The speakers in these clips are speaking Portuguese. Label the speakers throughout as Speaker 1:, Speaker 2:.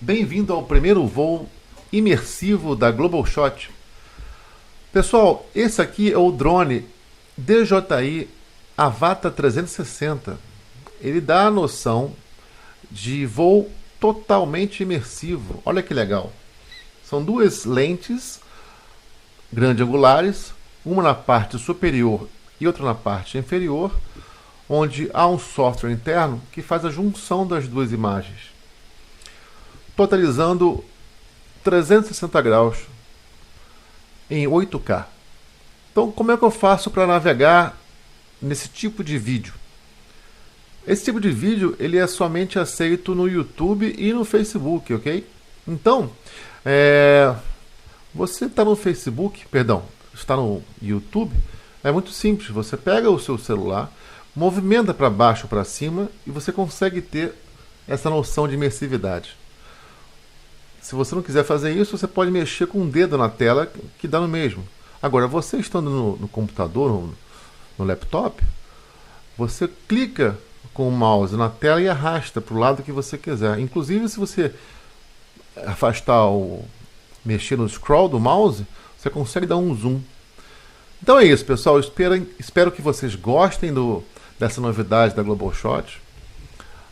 Speaker 1: Bem-vindo ao primeiro voo imersivo da Global Shot. Pessoal, esse aqui é o drone DJI Avata 360. Ele dá a noção de voo totalmente imersivo. Olha que legal. São duas lentes grande angulares, uma na parte superior e outra na parte inferior, onde há um software interno que faz a junção das duas imagens, totalizando 360 graus em 8K. Então, como é que eu faço para navegar nesse tipo de vídeo? Esse tipo de vídeo ele é somente aceito no YouTube e no Facebook, ok? Então, você está no Facebook, perdão, está no YouTube, é muito simples. Você pega o seu celular, movimenta para baixo ou para cima e você consegue ter essa noção de imersividade. Se você não quiser fazer isso, você pode mexer com o dedo na tela, que dá no mesmo. Agora, você estando no computador, no laptop, você clica com o mouse na tela e arrasta para o lado que você quiser. Inclusive, se você afastar mexer no scroll do mouse, você consegue dar um zoom. Então é isso, pessoal. Espero que vocês gostem dessa novidade da Global Shot.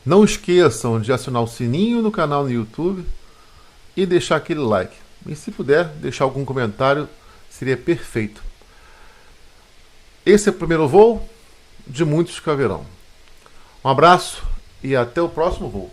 Speaker 1: Não esqueçam de acionar o sininho no canal no YouTube e deixar aquele like. E se puder, deixar algum comentário, seria perfeito. Esse é o primeiro voo de muitos que haverão. Um abraço e até o próximo voo.